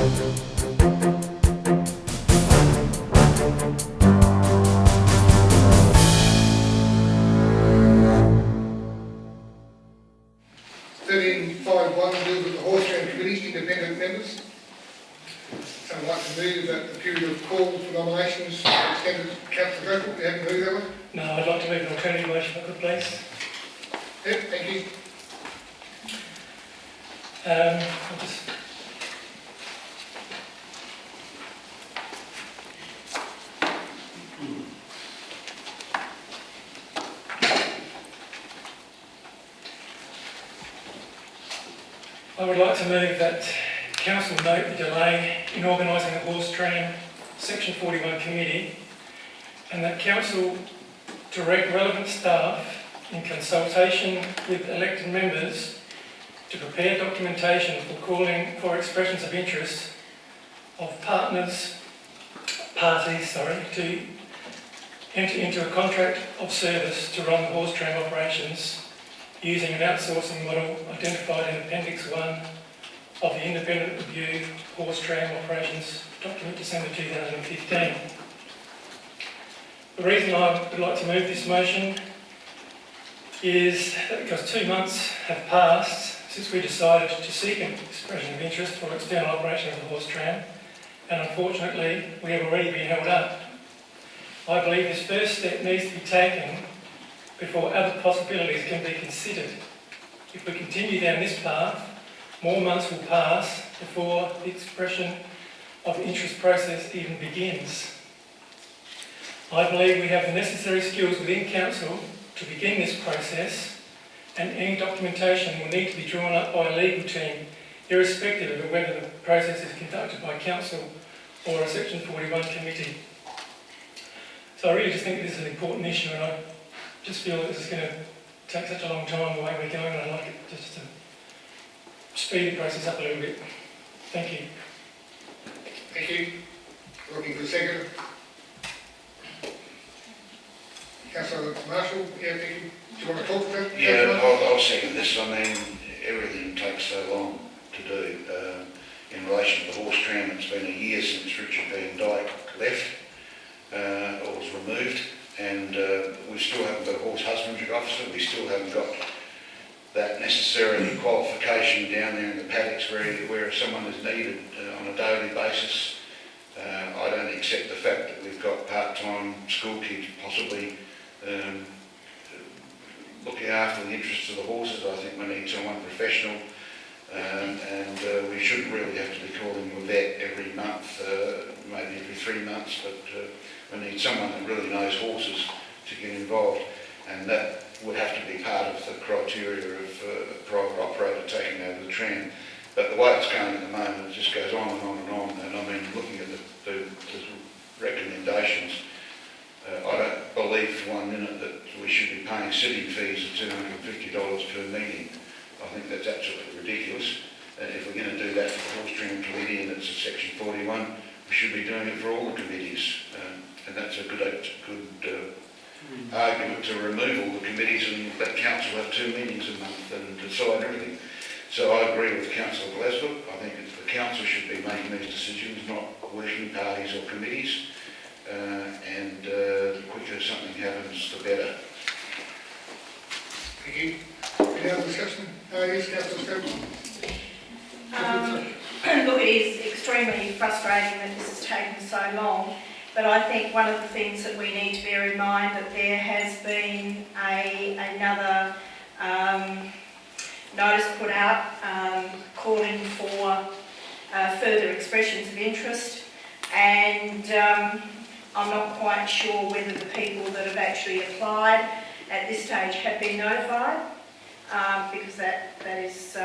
Deals with the Horse Racing Committee, independent members. Someone like to move that the period of call for nominations extended to Councillor Grapple. Do you have to move that one? No, I'd like to move an alternative motion if I could, please. Yep, thank you. I'll just... I would like to move that Council note the delay in organising the Horse Tram Section 41 Committee, and that Council direct relevant staff in consultation with elected members to prepare documentation for calling for expressions of interest of parties to enter into a contract of service to run the horse tram operations using an outsourcing model identified in Appendix 1 of the Independent Review Horse Tram Operations document December 2015. The reason I would like to move this motion is that because 2 months have passed since we decided to seek an expression of interest for external operation of the horse tram, and unfortunately we have already been held up. I believe this first step needs to be taken before other possibilities can be considered. If we continue down this path, more months will pass before the expression of interest process even begins. I believe we have the necessary skills within Council to begin this process, and any documentation will need to be drawn up by a legal team, irrespective of whether the process is conducted by Council or a Section 41 committee. So I really just think this is an important issue, and I just feel that this is going to take such a long time the way we're going, and I'd like it just to speed the process up a little bit. Thank you. Thank you. Looking for a second. Councillor Marshall, yeah, thank you. Do you want to talk to that? Yeah, I'll second this. I mean, everything takes so long to do. In relation to the horse tram, it's been a year since Richard Van Dyke left, or was removed, and we still haven't got a horse husbandry officer. We still haven't got that necessary qualification down there in the paddocks where someone is needed on a daily basis. I don't accept the fact that we've got part-time school kids possibly looking after the interests of the horses. I think we need someone professional, and we shouldn't really have to be calling a vet every month, maybe every 3 months, but we need someone that really knows horses to get involved, and that would have to be part of the criteria of a private operator taking over the tram. But the way it's going at the moment, it just goes on and on and on, and I mean, looking at the recommendations, I don't believe for 1 minute that we should be paying sitting fees of $250 per meeting. I think that's absolutely ridiculous. And if we're going to do that for the horse tram committee, and it's a Section 41, we should be doing it for all the committees. And that's a good argument to remove all the committees and let Council have 2 meetings a month and decide everything. So I agree with Councillor Glasgow. I think the Council should be making these decisions, not working parties or committees. And the quicker something happens, the better. Thank you. Any other discussion? Yes, Councillor Scott. Look, it is extremely frustrating that this has taken so long, but I think one of the things that we need to bear in mind that there has been another notice put out calling for further expressions of interest, and I'm not quite sure whether the people that have actually applied at this stage have been notified, because that is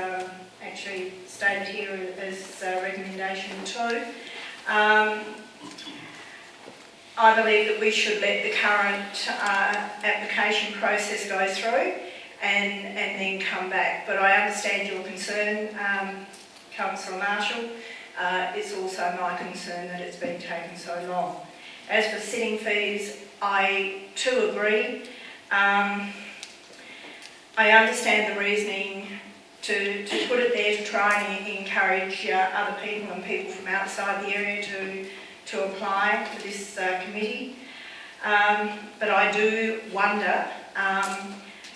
actually stated here as recommendation 2. I believe that we should let the current application process go through and then come back. But I understand your concern, Councillor Marshall. It's also my concern that it's been taken so long. As for sitting fees, I too agree. I understand the reasoning to put it there to try and encourage other people and people from outside the area to apply for this committee. But I do wonder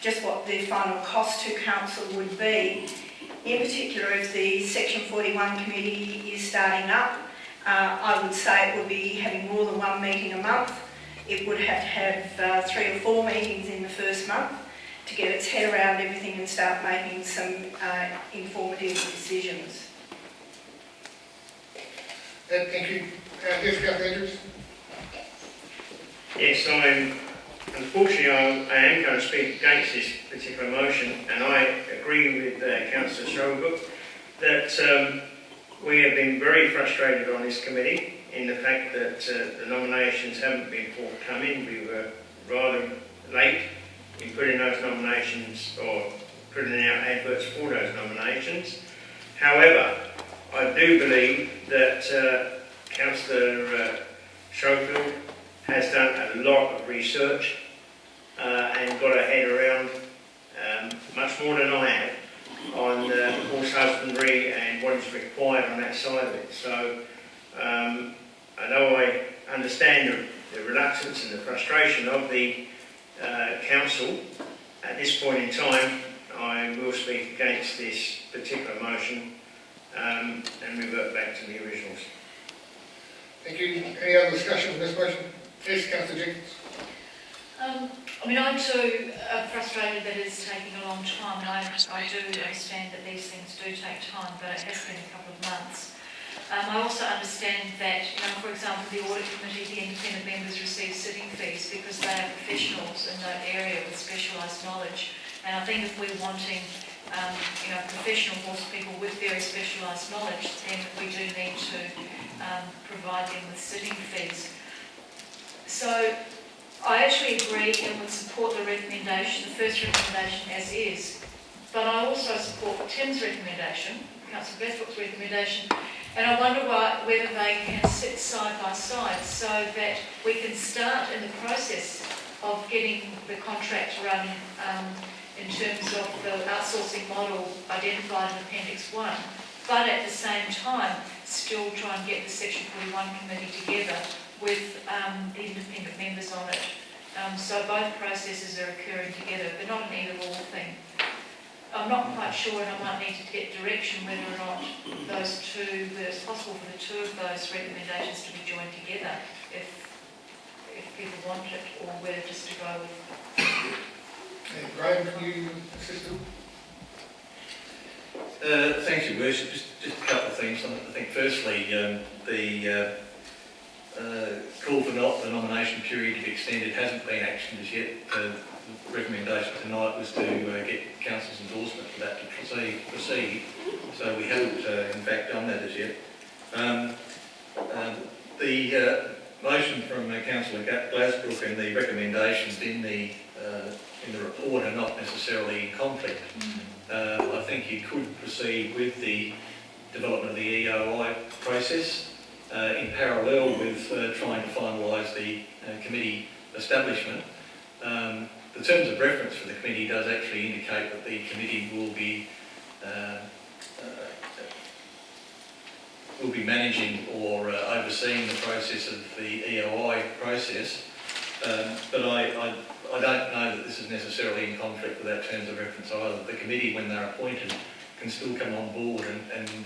just what the final cost to council would be. In particular, if the Section 41 committee is starting up, I would say it would be having more than one meeting a month. It would have to have 3 or 4 meetings in the first month to get its head around everything and start making some informative decisions. Thank you. Yes, Councillor Andrews? Yes, unfortunately, I am going to speak against this particular motion, and I agree with Councillor Strobel that we have been very frustrated on this committee in the fact that the nominations haven't been forthcoming. We were rather late in putting those nominations or putting out adverts for those nominations. However, I do believe that Councillor Schofield has done a lot of research and got her head around much more than I have on horse husbandry and what is required on that side of it. So although I understand the reluctance and the frustration of the council, at this point in time I will speak against this particular motion and revert back to the originals. Thank you. Any other discussion on this motion? Yes, Councillor Jenkins. I mean, I too am frustrated that it's taking a long time, and I do understand that these things do take time, but it has been a couple of months. I also understand that, for example, the audit committee, the independent members receive sitting fees because they are professionals in that area with specialised knowledge. And I think if we're wanting, professional horse people with very specialised knowledge, then we do need to provide them with sitting fees. So I actually agree and would support the recommendation, the first recommendation as is, but I also support Tim's recommendation, Councillor Westbrook's recommendation, and I wonder whether they can sit side by side so that we can start in the process of getting the contract running in terms of the outsourcing model identified in Appendix 1, but at the same time still try and get the Section 41 committee together with the independent members on it. So both processes are occurring together, but not an either-or thing. I'm not quite sure, and I might need to get direction whether or not whether it's possible for the two of those recommendations to be joined together if people want it, or whether just to go with. Graham, can you assist them? Thank you, Bruce. Just a couple of things. I think firstly, the call for the nomination period to be extended hasn't been actioned as yet. The recommendation tonight was to get council's endorsement for that to proceed. So we haven't in fact done that as yet. The motion from Councillor Glasbrook and the recommendations in the report are not necessarily in conflict. I think you could proceed with the development of the EOI process in parallel with trying to finalise the committee establishment. The terms of reference for the committee does actually indicate that the committee will be managing or overseeing the process of the EOI process, but I don't know that this is necessarily in conflict with that terms of reference either. The committee, when they're appointed, can still come on board and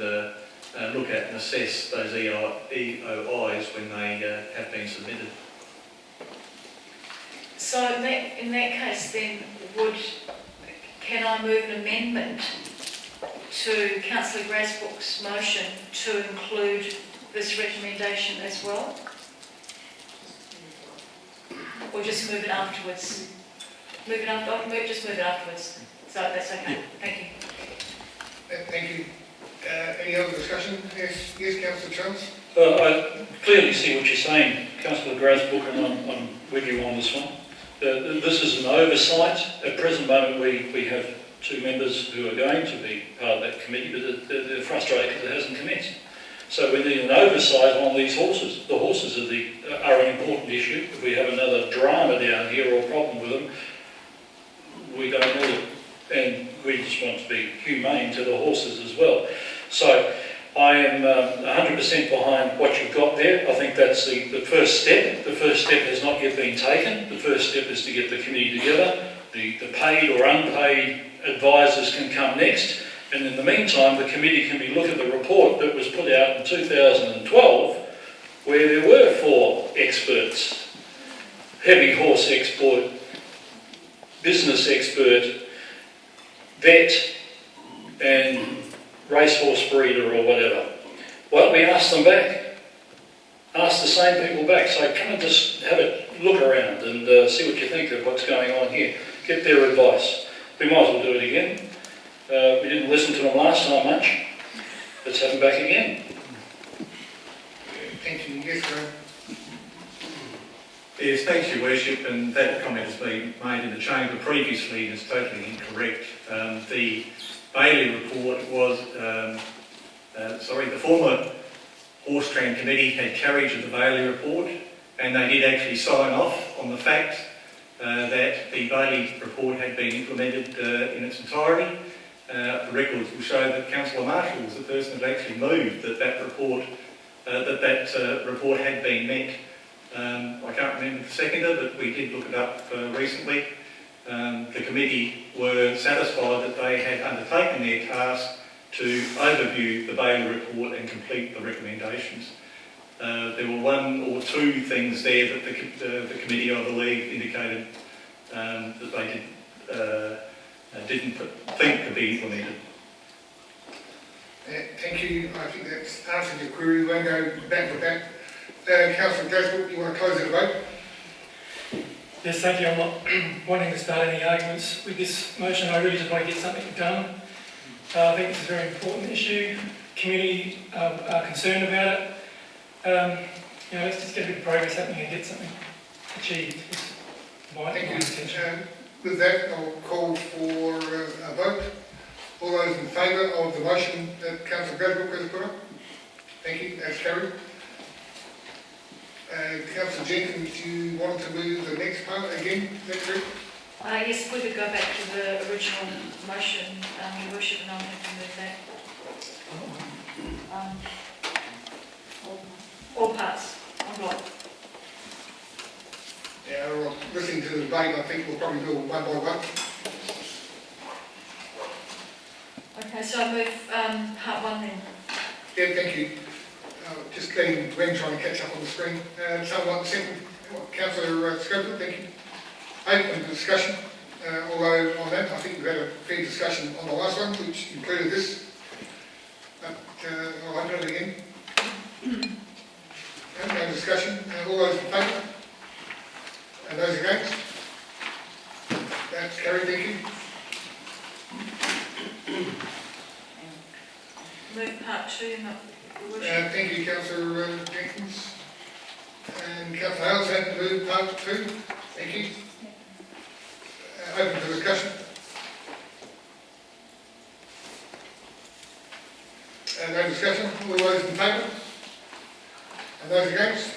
look at and assess those EOIs when they have been submitted. So in that case then, can I move an amendment to Councillor Grasbrook's motion to include this recommendation as well? Or just move it afterwards? Just move it afterwards. So that's okay. Thank you. Thank you. Any other discussion? Yes, Councillor Chance. I clearly see what you're saying, Councillor Grasbrook, and I'm with you on this one. This is an oversight. At present moment, we have two members who are going to be part of that committee, but they're frustrated because it hasn't commenced. So we need an oversight on these horses. The horses are an important issue. If we have another drama down here or a problem with them, we don't want to and we just want to be humane to the horses as well. So I am 100% behind what you've got there. I think that's the first step. The first step has not yet been taken. The first step is to get the committee together. The paid or unpaid advisors can come next. And in the meantime, the committee can be look at the report that was put out in 2012, where there were 4 experts, heavy horse expert, business expert, vet, and racehorse breeder or whatever. Why don't we ask them back? Ask the same people back. So come and just have a look around and see what you think of what's going on here. Get their advice. We might as well do it again. We didn't listen to them last time much. Let's have them back again. Thank you. Yes, Graham. Yes, thanks, Your Worship, and that comment has been made in the chamber previously and is totally incorrect. The Bailey report was, the former Horse Tram Committee had carriage of the Bailey report, and they did actually sign off on the fact that the Bailey report had been implemented in its entirety. The records will show that Councillor Marshall was the person that actually moved that report had been met. I can't remember the seconder, but we did look it up recently. The committee were satisfied that they had undertaken their task to overview the Bailey report and complete the recommendations. There were 1 or 2 things there that the committee, I believe, indicated that they didn't think could be implemented. Thank you. I think that's answered your query. We won't go back with that. Councillor Glasbrook, you want to close the vote? Yes, thank you. I'm not wanting to start any arguments with this motion. I really just want to get something done. I think it's a very important issue. Community are concerned about it. Let's just get a bit of progress happening and get something achieved. Thank you. With that, I'll call for a vote. All those in favour of the motion that Councillor Glasbrook has put up? Thank you. That's carried. Councillor Jenkins, you want to move the next part again? Is that correct? Yes, if we could go back to the original motion, Your Worship, and I'm happy to move that. All parts, on block. Yeah, well, listening to the debate, I think we'll probably do it one by one. Okay, so I move part 1 then. Yeah, thank you. Just letting Gwen trying to catch up on the screen. Someone second, Councillor Schofield, thank you. Open to discussion. Although on that, I think we've had a fair discussion on the last one, which included this. But I'll open it again. No discussion. All those in favour? And those against? That's carried, thank you. Move part 2, not Your Worship. Thank you, Councillor Jenkins. And Councillor Hales had to move part 2. Thank you. Open for discussion. No discussion. All those in favour? And those against?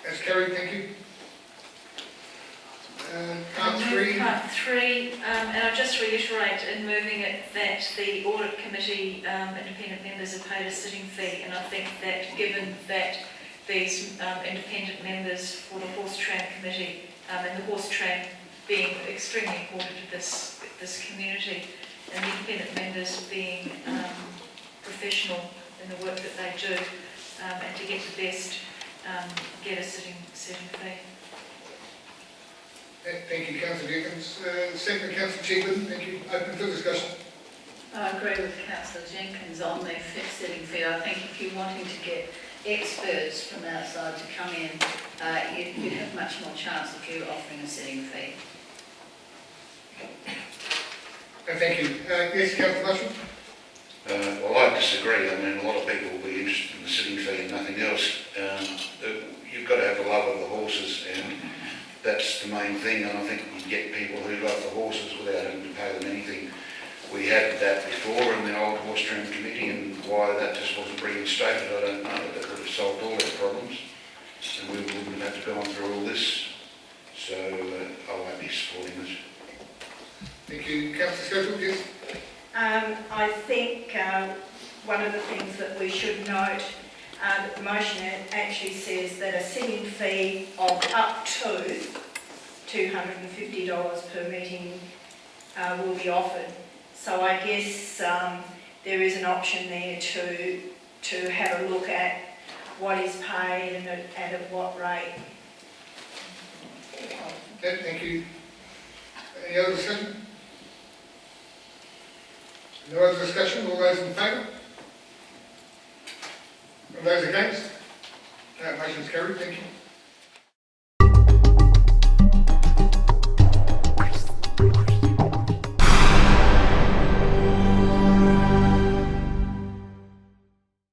That's carried, thank you. Part 3. Part 3, and I'll just reiterate in moving it that the Audit Committee independent members are paid a sitting fee, and I think that given that these independent members for the Horse Tram Committee and the Horse Tram being extremely important to this community, and the independent members being professional in the work that they do, and to get the best, get a sitting fee. Thank you, Councillor Jenkins. Second, Councillor Cheevan, thank you. Open for discussion. I agree with Councillor Jenkins on the sitting fee. I think if you're wanting to get experts from outside to come in, you'd have much more chance if you're offering a sitting fee. Thank you. Yes, Councillor Marshall? Well, I disagree. I mean, a lot of people will be interested in the sitting fee and nothing else. You've got to have a love of the horses, and that's the main thing. And I think you can get people who love the horses without having to pay them anything. We had that before in the old Horse Tram Committee, and why that just wasn't reinstated, I don't know. That would have solved all our problems, and we wouldn't have had to go on through all this. So I won't be supporting this. Thank you. Councillor Schofield, yes? I think one of the things that we should note, that the motion actually says that a sitting fee of up to $250 per meeting will be offered. So I guess there is an option there to have a look at what is paid and at what rate. Okay, thank you. Any other discussion? No other discussion? All those in favour? And those against? Motion's carried. Thank you.